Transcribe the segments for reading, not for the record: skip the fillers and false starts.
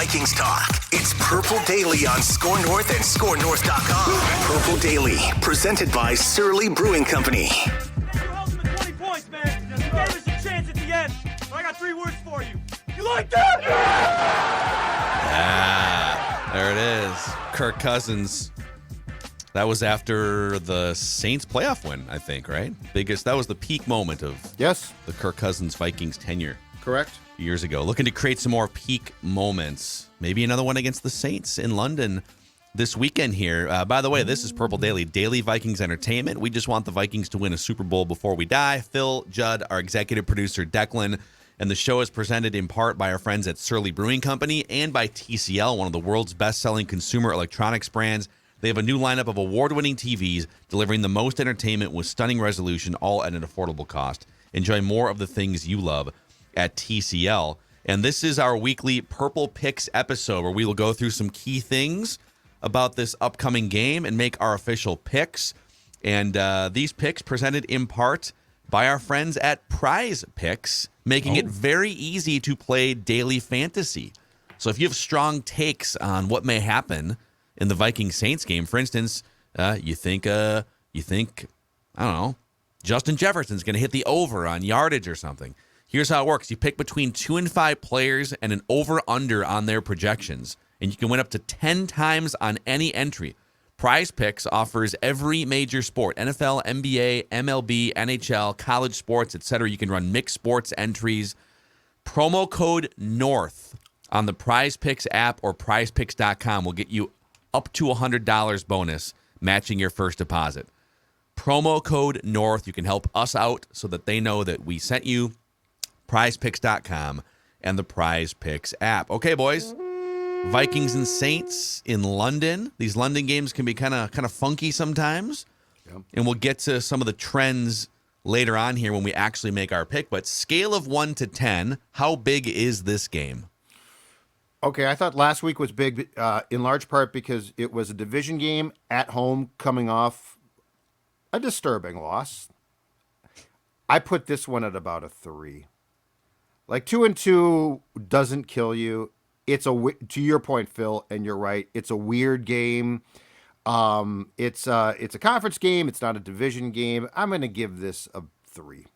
Vikings talk. It's Purple Daily on Score North and ScoreNorth.com. Purple Daily, presented by Surly Brewing Company. You held them at 20 points, man. You gave us a chance at the end. But I got 3 words for you. You like that? There it is. Kirk Cousins. That was after the Saints playoff win, I think, right? That was the peak moment of the Kirk Cousins Vikings tenure. Correct. Years ago. Looking to create some more peak moments. Maybe another one against the Saints in London this weekend here. By the way, this is Purple Daily, daily Vikings entertainment. We just want the Vikings to win a Super Bowl before we die. Phil, Judd, our executive producer, Declan, and the show is presented in part by our friends at Surly Brewing Company and by TCL, one of the world's best-selling consumer electronics brands. They have a new lineup of award-winning TVs delivering the most entertainment with stunning resolution, all at an affordable cost. Enjoy more of the things you love at TCL. And this is our weekly Purple Picks episode where we will go through some key things about this upcoming game and make our official picks. And these picks presented in part by our friends at Prize Picks, making it very easy to play daily fantasy. So if you have strong takes on what may happen in the Vikings-Saints game, for instance, you think, I don't know, Justin Jefferson's going to hit the over on yardage or something. Here's how it works. You pick between 2 and 5 players and an over-under on their projections, and you can win up to 10 times on any entry. Prize Picks offers every major sport, NFL, NBA, MLB, NHL, college sports, etc. You can run mixed sports entries. Promo code NORTH on the Prize Picks app or prizepicks.com will get you up to $100 bonus, matching your first deposit. Promo code NORTH. You can help us out so that they know that we sent you. PrizePicks.com and the Prize Picks app. Okay, boys. Vikings and Saints in London. These London games can be kind of funky sometimes. Yep. And we'll get to some of the trends later on here when we actually make our pick. But scale of 1 to 10, how big is this game? Okay, I thought last week was big in large part because it was a division game at home coming off a disturbing loss. I put this one at about a 3. Like 2-2 doesn't kill you. It's to your point, Phil, and you're right. It's a weird game. It's a conference game. It's not a division game. I'm going to give this a 3.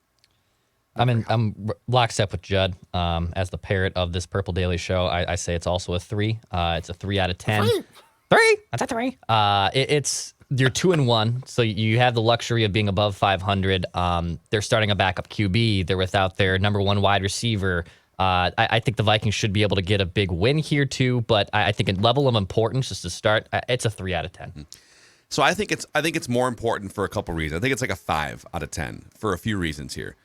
I'm lockstep with Judd. As the parrot of this Purple Daily show, I say it's also a 3. It's a 3 out of 10. 3. That's a 3. You're 2-1, so you have the luxury of being above 500. They're starting a backup QB. They're without their number 1 wide receiver. I think the Vikings should be able to get a big win here too, but I think in level of importance, just to start, it's a 3 out of 10. So I think it's more important for a couple reasons. I think it's like a 5 out of 10 for a few reasons here.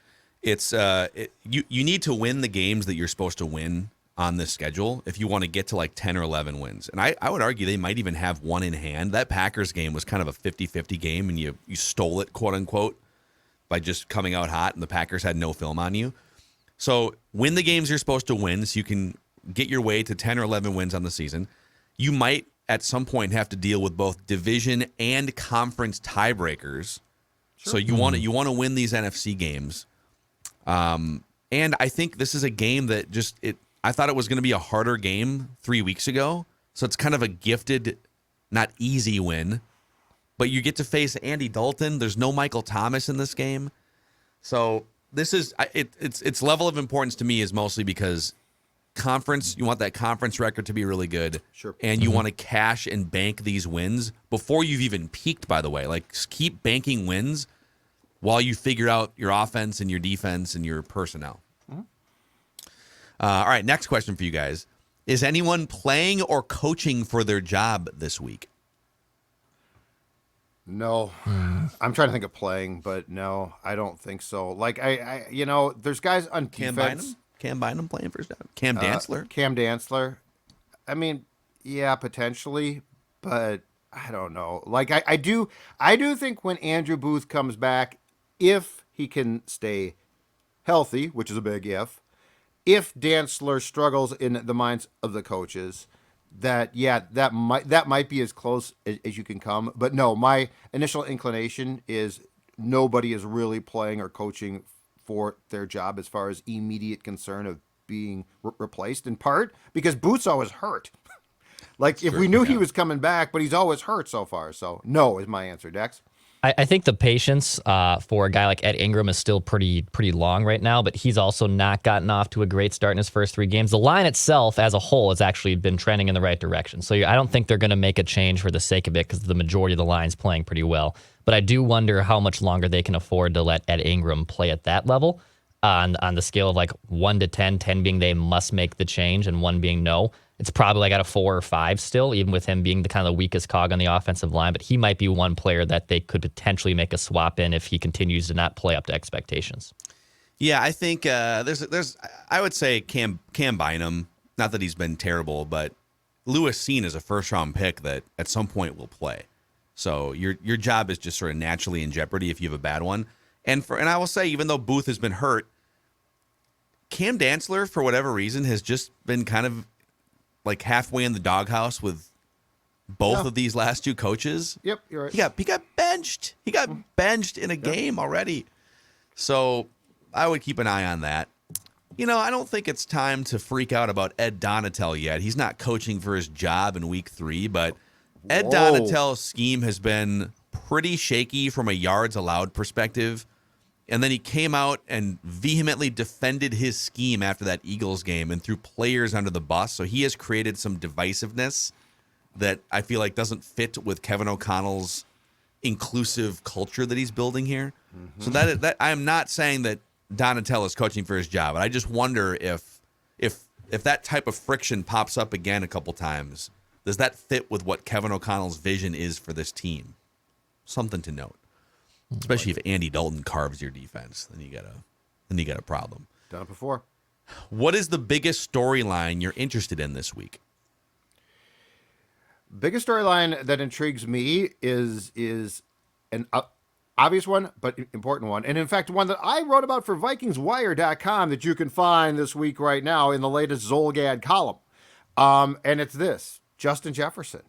It's you need to win the games that you're supposed to win on this schedule if you want to get to like 10 or 11 wins. And I would argue they might even have one in hand. That Packers game was kind of a 50-50 game, and you stole it, quote unquote, by just coming out hot, and the Packers had no film on you. So win the games you're supposed to win so you can get your way to 10 or 11 wins on the season. You might at some point have to deal with both division and conference tiebreakers. Sure. So you want to win these NFC games. And I think this is a game that I thought it was going to be a harder game 3 weeks ago. So it's kind of a gifted, not easy win. But you get to face Andy Dalton. There's no Michael Thomas in this game. So this is its level of importance to me is mostly because conference, you want that conference record to be really good. Sure. And you want to cash and bank these wins before you've even peaked, by the way. Like, keep banking wins while you figure out your offense and your defense and your personnel. All right, next question for you guys. Is anyone playing or coaching for their job this week? No. I'm trying to think of playing, but no, I don't think so. Like, I there's guys on defense. Cam Bynum playing for his job? Cam Dantzler? Cam Dantzler. I mean, yeah, potentially, but I don't know. Like, I do think when Andrew Booth comes back, if he can stay healthy, which is a big if Dantzler struggles in the minds of the coaches, that might be as close as you can come. But no, my initial inclination is nobody is really playing or coaching for their job as far as immediate concern of being replaced, in part because Booth's always hurt. Like, if we knew he was coming back, but he's always hurt so far. So, no is my answer, Dex. I think the patience for a guy like Ed Ingram is still pretty long right now, but he's also not gotten off to a great start in his first 3 games. The line itself as a whole has actually been trending in the right direction. So I don't think they're going to make a change for the sake of it because the majority of the line's playing pretty well. But I do wonder how much longer they can afford to let Ed Ingram play at that level on the scale of like 1 to 10, 10 being they must make the change and 1 being no. It's probably like at a 4 or 5 still, even with him being the kind of the weakest cog on the offensive line. But he might be one player that they could potentially make a swap in if he continues to not play up to expectations. Yeah, I think there's I would say Cam Bynum. Not that he's been terrible, but Lewis Seen is a first-round pick that at some point will play. So your job is just sort of naturally in jeopardy if you have a bad one. And I will say, even though Booth has been hurt, Cam Dantzler, for whatever reason, has just been kind of like halfway in the doghouse with both of these last 2 coaches. Yep, you're right. He got benched. He got benched in a game already. So I would keep an eye on that. I don't think it's time to freak out about Ed Donatel yet. He's not coaching for his job in week 3, but Ed Donatel's scheme has been pretty shaky from a yards allowed perspective. And then he came out and vehemently defended his scheme after that Eagles game and threw players under the bus. So he has created some divisiveness that I feel like doesn't fit with Kevin O'Connell's inclusive culture that he's building here. Mm-hmm. So that I am not saying that Donatel is coaching for his job, but I just wonder if that type of friction pops up again a couple times, does that fit with what Kevin O'Connell's vision is for this team? Something to note. Especially if Andy Dalton carves your defense, then you got a problem. Done it before. What is the biggest storyline you're interested in this week? Biggest storyline that intrigues me is an obvious one, but important one. And in fact, one that I wrote about for VikingsWire.com that you can find this week right now in the latest Zolgad column. And it's this: Justin Jefferson.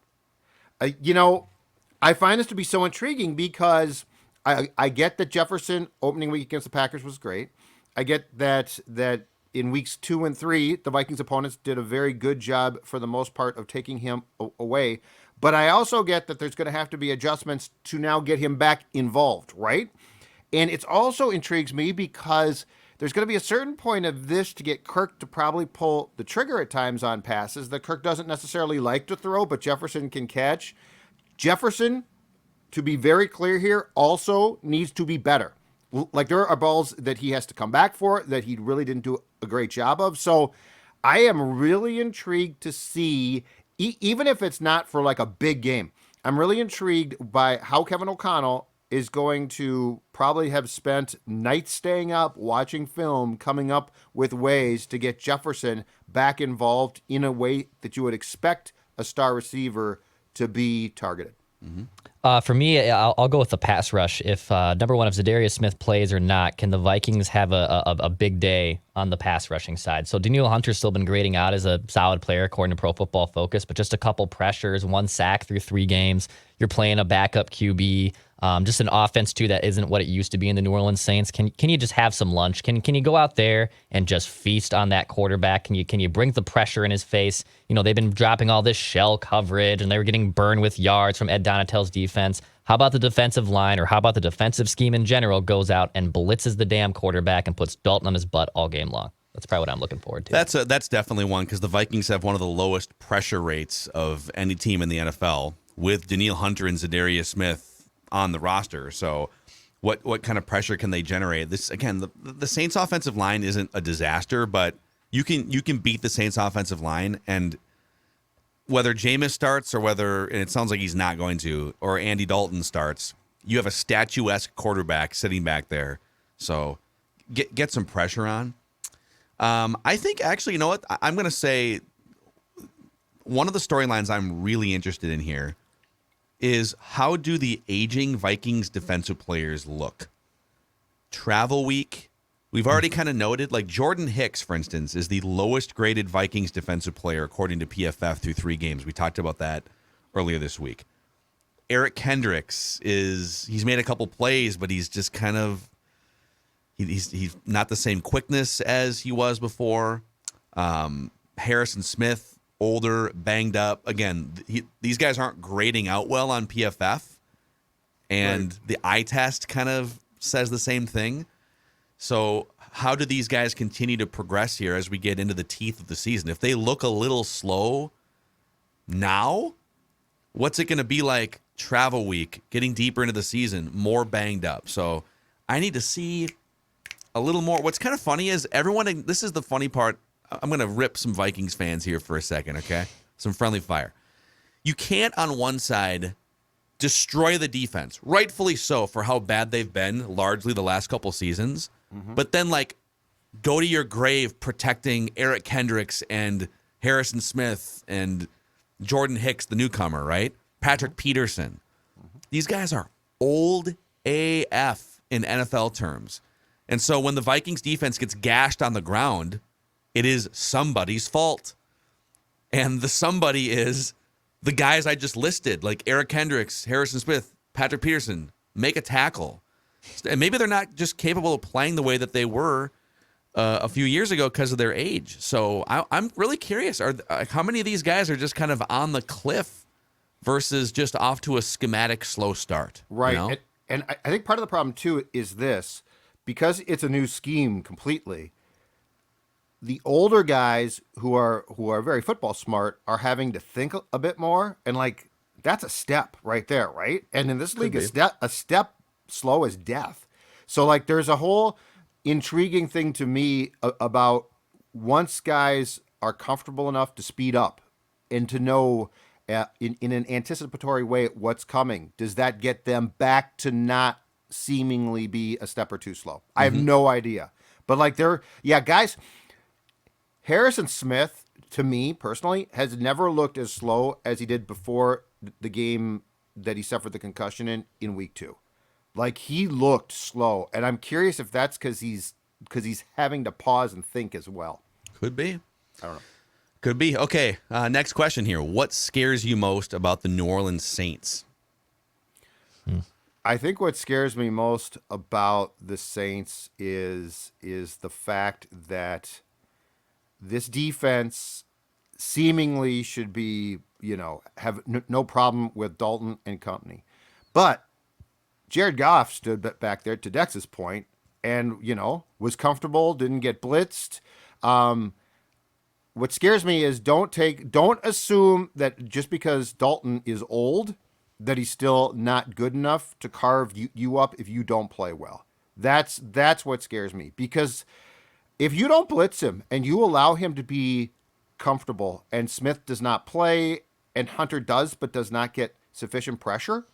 I find this to be so intriguing because I get that Jefferson opening week against the Packers was great. I get that in weeks 2 and 3, the Vikings opponents did a very good job for the most part of taking him away. But I also get that there's going to have to be adjustments to now get him back involved, right? And it also intrigues me because there's going to be a certain point of this to get Kirk to probably pull the trigger at times on passes that Kirk doesn't necessarily like to throw, but Jefferson can catch. Jefferson, to be very clear here, also needs to be better. Like, there are balls that he has to come back for that he really didn't do a great job of. So I am really intrigued to see, even if it's not for like a big game, I'm really intrigued by how Kevin O'Connell is going to probably have spent nights staying up, watching film, coming up with ways to get Jefferson back involved in a way that you would expect a star receiver to be targeted. Mm-hmm. For me, I'll go with the pass rush. If number one, if Zadarius Smith plays or not, can the Vikings have a big day on the pass rushing side? So Danielle Hunter's still been grading out as a solid player according to Pro Football Focus, but just a couple pressures, 1 sack through 3 games. You're playing a backup QB. Just an offense, too, that isn't what it used to be in the New Orleans Saints. Can you just have some lunch? Can you go out there and just feast on that quarterback? Can you bring the pressure in his face? They've been dropping all this shell coverage, and they were getting burned with yards from Ed Donatel's defense. How about the defensive line, or how about the defensive scheme in general, goes out and blitzes the damn quarterback and puts Dalton on his butt all game long? That's probably what I'm looking forward to. That's definitely one, because the Vikings have one of the lowest pressure rates of any team in the NFL with Danielle Hunter and Zadarius Smith on the roster. So what kind of pressure can they generate? This, again, the Saints offensive line isn't a disaster, but you can beat the Saints offensive line, and whether Jameis starts and it sounds like he's not going to, or Andy Dalton starts, you have a statuesque quarterback sitting back there. So get some pressure on. I think, actually, you know what? I'm going to say one of the storylines I'm really interested in here is, how do the aging Vikings defensive players look? Travel week. We've already kind of noted, like Jordan Hicks, for instance, is the lowest graded Vikings defensive player according to PFF through 3 games. We talked about that earlier this week. Eric Kendricks he's made a couple plays, but he's just kind of, he's not the same quickness as he was before. Harrison Smith, older, banged up. Again, these guys aren't grading out well on PFF, and the eye test kind of says the same thing. So how do these guys continue to progress here as we get into the teeth of the season? If they look a little slow now, what's it going to be like travel week, getting deeper into the season, more banged up? So I need to see a little more. What's kind of funny is everyone, this is the funny part. I'm going to rip some Vikings fans here for a second, okay? Some friendly fire. You can't on one side destroy the defense, rightfully so for how bad they've been largely the last couple seasons, but then like go to your grave protecting Eric Kendricks and Harrison Smith and Jordan Hicks, the newcomer, right? Patrick Peterson. These guys are old AF in NFL terms. And so when the Vikings defense gets gashed on the ground, it is somebody's fault. And the somebody is the guys I just listed, like Eric Kendricks, Harrison Smith, Patrick Peterson. Make a tackle. And maybe they're not just capable of playing the way that they were a few years ago because of their age. So I'm really curious. How many of these guys are just kind of on the cliff versus just off to a schematic slow start? Right. You know? And I think part of the problem, too, is this. Because it's a new scheme completely, the older guys who are very football smart are having to think a bit more. And, like, that's a step right there, right? And in this league, a step slow as death. So, like, there's a whole intriguing thing to me about once guys are comfortable enough to speed up and to know in an anticipatory way what's coming, does that get them back to not seemingly be a step or two slow? I have no idea. But, like, guys, Harrison Smith, to me personally, has never looked as slow as he did before the game that he suffered the concussion in week 2. Like, he looked slow, and I'm curious if that's because he's having to pause and think as well. Could be. I don't know. Could be. Okay, next question here. What scares you most about the New Orleans Saints? I think what scares me most about the Saints is the fact that this defense seemingly should be, have no problem with Dalton and company. But Jared Goff stood back there, to Dex's point, and, was comfortable, didn't get blitzed. What scares me is don't assume that just because Dalton is old, that he's still not good enough to carve you up if you don't play well. That's what scares me. Because if you don't blitz him and you allow him to be comfortable and Smith does not play and Hunter does but does not get sufficient pressure,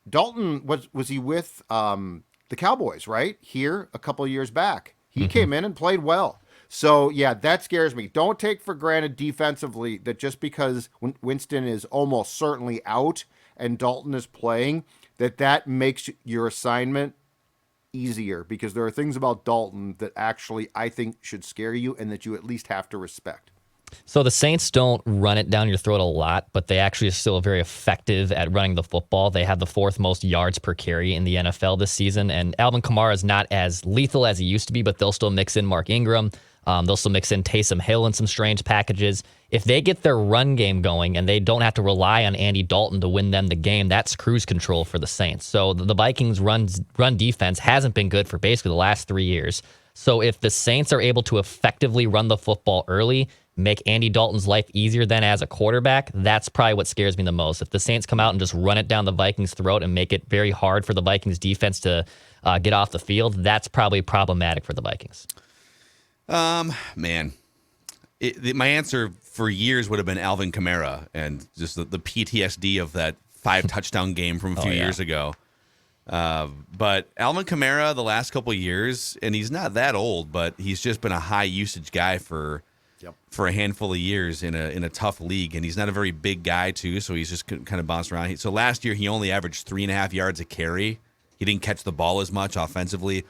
Dalton, was he with the Cowboys, right? Here a couple of years back. He came in and played well. So, yeah, that scares me. Don't take for granted defensively that just because Winston is almost certainly out and Dalton is playing, that makes your assignment easier, because there are things about Dalton that actually I think should scare you and that you at least have to respect. So the Saints don't run it down your throat a lot, but they actually are still very effective at running the football. They have the 4th most yards per carry in the NFL this season, and Alvin Kamara is not as lethal as he used to be, but they'll still mix in Mark Ingram. They'll still mix in Taysom Hill in some strange packages. If they get their run game going and they don't have to rely on Andy Dalton to win them the game, that's cruise control for the Saints. So the Vikings' run defense hasn't been good for basically the last 3 years. So if the Saints are able to effectively run the football early, make Andy Dalton's life easier than as a quarterback, that's probably what scares me the most. If the Saints come out and just run it down the Vikings' throat and make it very hard for the Vikings defense to get off the field, that's probably problematic for the Vikings. Man, my answer for years would have been Alvin Kamara and just the PTSD of that 5-touchdown game from a few years ago. But Alvin Kamara the last couple of years, and he's not that old, but he's just been a high usage guy for a handful of years in a tough league, and he's not a very big guy too, so he's just kind of bounced around. So last year he only averaged 3.5 yards a carry. He didn't catch the ball as much offensively.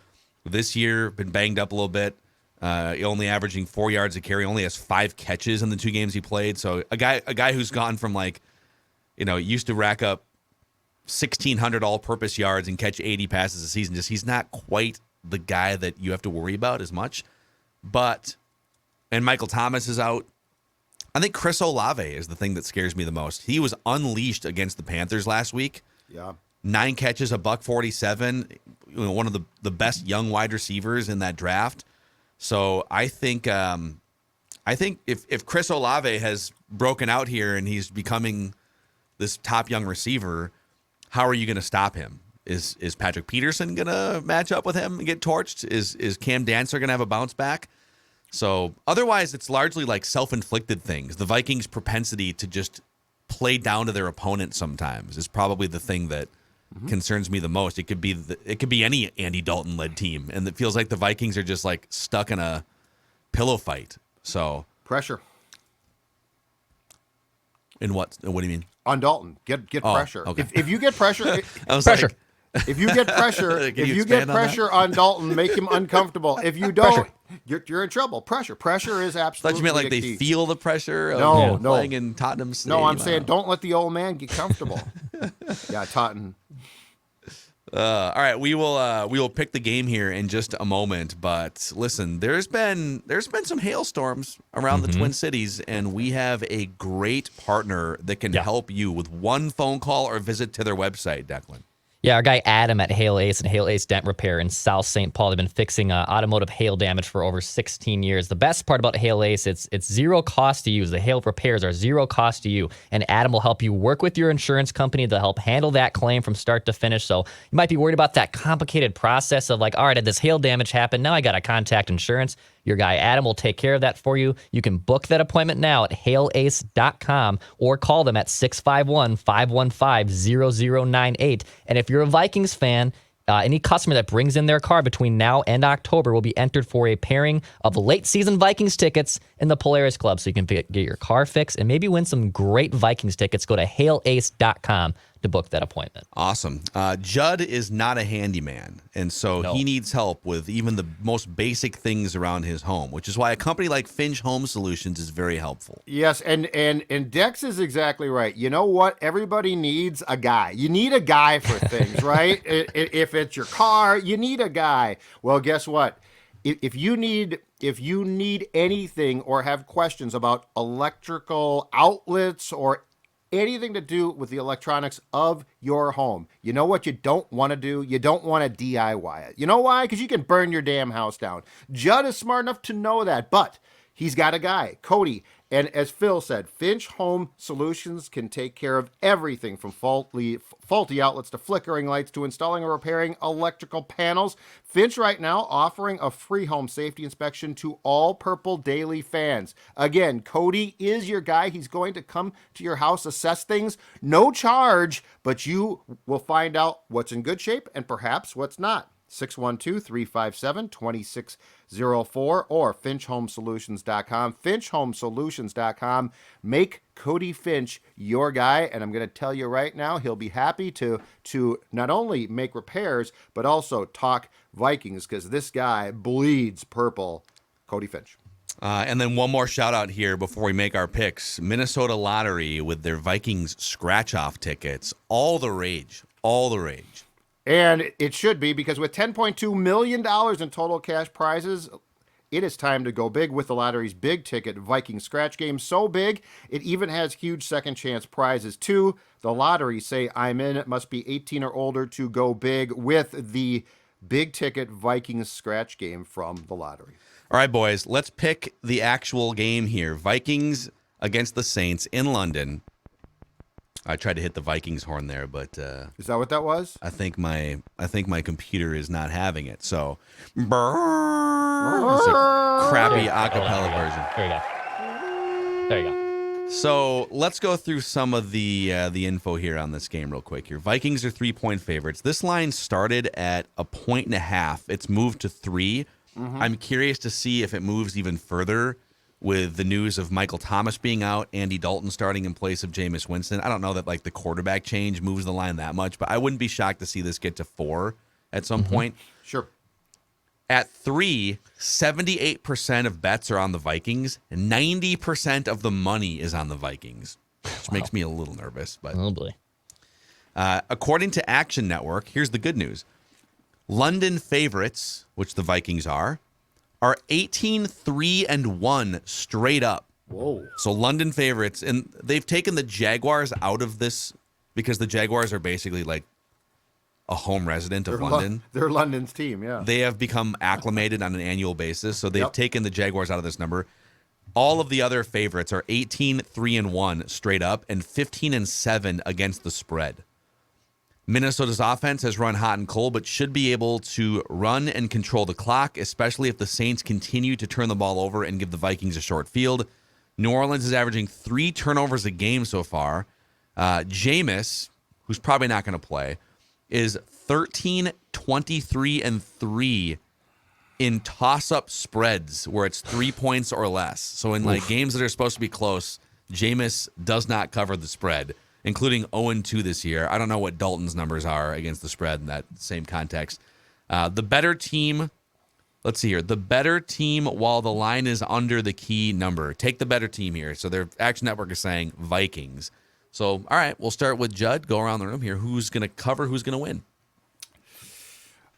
This year been banged up a little bit. Only averaging 4 yards a carry. Only has 5 catches in the 2 games he played. So a guy who's gone from used to rack up 1,600 all-purpose yards and catch 80 passes a season. He's not quite the guy that you have to worry about as much. But and Michael Thomas is out. I think Chris Olave is the thing that scares me the most. He was unleashed against the Panthers last week. Yeah. 9 catches, $147. One of the best young wide receivers in that draft. So I think if Chris Olave has broken out here and he's becoming this top young receiver, how are you going to stop him? Is Patrick Peterson going to match up with him and get torched? Is Cam Dancer going to have a bounce back? So otherwise, it's largely like self-inflicted things. The Vikings' propensity to just play down to their opponent sometimes is probably the thing that concerns me the most. It could be any Andy Dalton-led team, and it feels like the Vikings are just like stuck in a pillow fight. So Pressure. In what? What do you mean? On Dalton. Get pressure. Okay. If you get pressure, I was Pressure. like, if you get pressure, Can if you you get expand on that? pressure on Dalton, make him uncomfortable. If you don't, you're in trouble. Pressure is I thought absolutely. you meant like a they key. feel the pressure of No. playing in Tottenham Stadium. No, I'm saying don't let the old man get comfortable. Yeah, Totten. All right, we will pick the game here in just a moment. But listen, there's been some hailstorms around the Twin Cities, and we have a great partner that can help you with one phone call or visit to their website, Declan. Yeah, our guy Adam at Hail Ace and Hail Ace Dent Repair in South St. Paul. They've been fixing automotive hail damage for over 16 years. The best part about Hail Ace, it's zero cost to use. The hail repairs are zero cost to you. And Adam will help you work with your insurance company to help handle that claim from start to finish. So you might be worried about that complicated process of like, all right, did this hail damage happen? Now I got to contact insurance. Your guy Adam will take care of that for you. You can book that appointment now at hailace.com or call them at 651-515-0098. And if you're a Vikings fan, any customer that brings in their car between now and October will be entered for a pairing of late season Vikings tickets in the Polaris Club. So you can get your car fixed and maybe win some great Vikings tickets. Go to hailace.com to book that appointment. Awesome. Judd is not a handyman, and so he needs help with even the most basic things around his home, which is why a company like Finch Home Solutions is very helpful. Yes, and Dex is exactly right. You know what? Everybody needs a guy. You need a guy for things, right? If it's your car, you need a guy. Well, guess what? If you need anything or have questions about electrical outlets or anything to do with the electronics of your home, you know what you don't want to do? You don't want to DIY it. You know why? Because you can burn your damn house down. Judd is smart enough to know that, but he's got a guy, Cody. And as Phil said, Finch Home Solutions can take care of everything from faulty outlets to flickering lights to installing or repairing electrical panels. Finch right now offering a free home safety inspection to all Purple Daily fans. Again, Cody is your guy. He's going to come to your house, assess things, no charge, but you will find out what's in good shape and perhaps what's not. 612-357-2604 or finchhomesolutions.com. Finchhomesolutions.com. Make Cody Finch your guy, and I'm going to tell you right now, he'll be happy to not only make repairs, but also talk Vikings, because this guy bleeds purple. Cody Finch. And then one more shout out here before we make our picks. Minnesota Lottery with their Vikings scratch-off tickets. All the rage. All the rage. And it should be, because with $10.2 million in total cash prizes, it is time to go big with the lottery's big ticket Viking scratch game. So big, it even has huge second chance prizes too. The lottery say I'm in. It must be 18 or older to go big with the big ticket Vikings scratch game from the lottery. All right, boys, let's pick the actual game here. Vikings against the Saints in London. I tried to hit the Vikings horn there, but Is that what that was? I think my computer is not having it. So, it's a crappy acapella version. There you go. So let's go through some of the info here on this game real quick. Here, Vikings are 3-point favorites. This line started at 1.5. It's moved to 3. I'm curious to see if it moves even further with the news of Michael Thomas being out, Andy Dalton starting in place of Jameis Winston. I don't know that like the quarterback change moves the line that much, but I wouldn't be shocked to see this get to 4 at some point. Sure. At 3, 78% of bets are on the Vikings, and 90% of the money is on the Vikings, which makes me a little nervous. But Oh, boy. according to Action Network, here's the good news. London favorites, which the Vikings are, are 18-3-1 straight up. Whoa. So London favorites, and they've taken the Jaguars out of this because the Jaguars are basically like a home resident of London. They're London's team, yeah. They have become acclimated on an annual basis, so they've taken the Jaguars out of this number. All of the other favorites are 18-3-1 straight up and 15-7 against the spread. Minnesota's offense has run hot and cold, but should be able to run and control the clock, especially if the Saints continue to turn the ball over and give the Vikings a short field. New Orleans is averaging 3 turnovers a game so far. Jameis, who's probably not going to play, is 13-23-3 in toss-up spreads where it's 3 points or less. So in like games that are supposed to be close, Jameis does not cover the spread, including 0-2 this year. I don't know what Dalton's numbers are against the spread in that same context. The better team, let's see here. The better team while the line is under the key number. Take the better team here. So their Action Network is saying Vikings. So, all right, we'll start with Judd. Go around the room here. Who's going to cover? Who's going to win?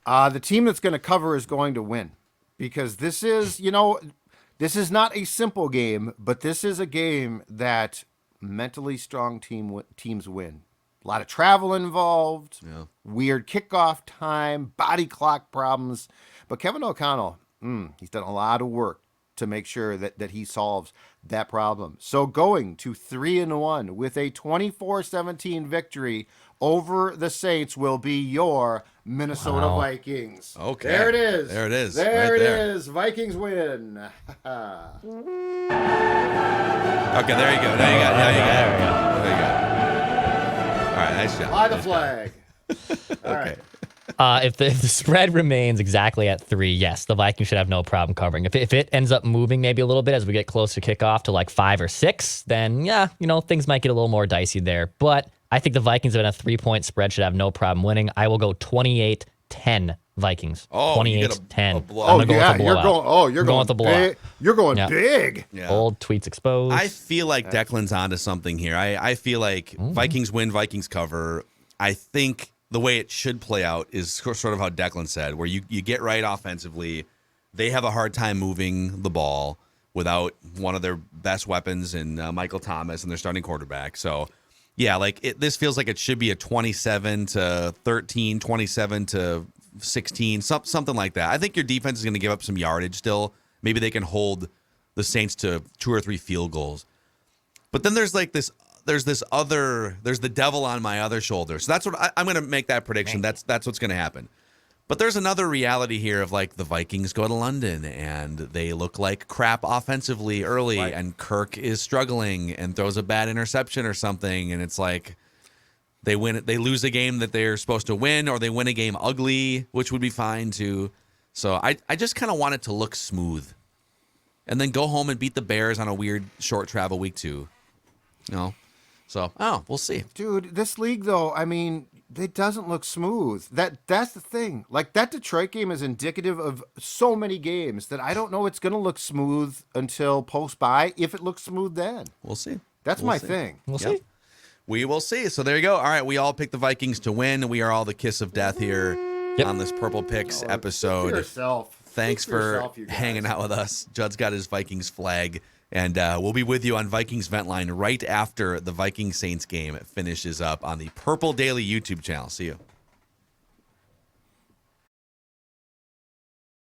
The team that's going to cover is going to win because this is, this is not a simple game, but this is a game that mentally strong teams win. A lot of travel involved, weird kickoff time, body clock problems. But Kevin O'Connell, he's done a lot of work to make sure that he solves that problem. So going to 3-1 with a 24-17 victory over the Saints will be your Minnesota Vikings. Okay. There it is. There it is. There right it there. is. Vikings win. Okay, there you go. There you go. There you go. All right, nice job. Fly the flag. All right. If the spread remains exactly at 3, yes, the Vikings should have no problem covering. If it ends up moving maybe a little bit as we get close to kickoff to like 5 or 6, then things might get a little more dicey there. But I think the Vikings in a 3-point spread should have no problem winning. I will go 28-10 Vikings. Oh, 28-10. Oh, yeah, you're going with a blowout. Big. You're going big. Yeah. Old tweets exposed. I feel like Declan's onto something here. I feel like Vikings win, Vikings cover. I think the way it should play out is sort of how Declan said, where you get right offensively. They have a hard time moving the ball without one of their best weapons in Michael Thomas and their starting quarterback. So, yeah, this feels like it should be a 27-13, 27-16, something like that. I think your defense is going to give up some yardage still. Maybe they can hold the Saints to 2 or 3 field goals. But then there's the devil on my other shoulder. So that's what I'm going to make that prediction. That's what's going to happen. But there's another reality here of the Vikings go to London and they look like crap offensively early, and Kirk is struggling and throws a bad interception or something, and it's like they lose a game that they're supposed to win, or they win a game ugly, which would be fine too. So I just kind of want it to look smooth, and then go home and beat the Bears on a weird short travel week 2. So, we'll see. Dude, this league, though, I mean, it doesn't look smooth. That's the thing. That Detroit game is indicative of so many games that I don't know it's going to look smooth until post-bye, if it looks smooth then. We'll see. That's my thing. We'll see. We will see. So there you go. All right, we all picked the Vikings to win. We are all the kiss of death here on this Purple Picks episode. Thanks for hanging out with us. Judd's got his Vikings flag. And we'll be with you on Vikings Vent Line right after the Vikings Saints game finishes up on the Purple Daily YouTube channel. See you.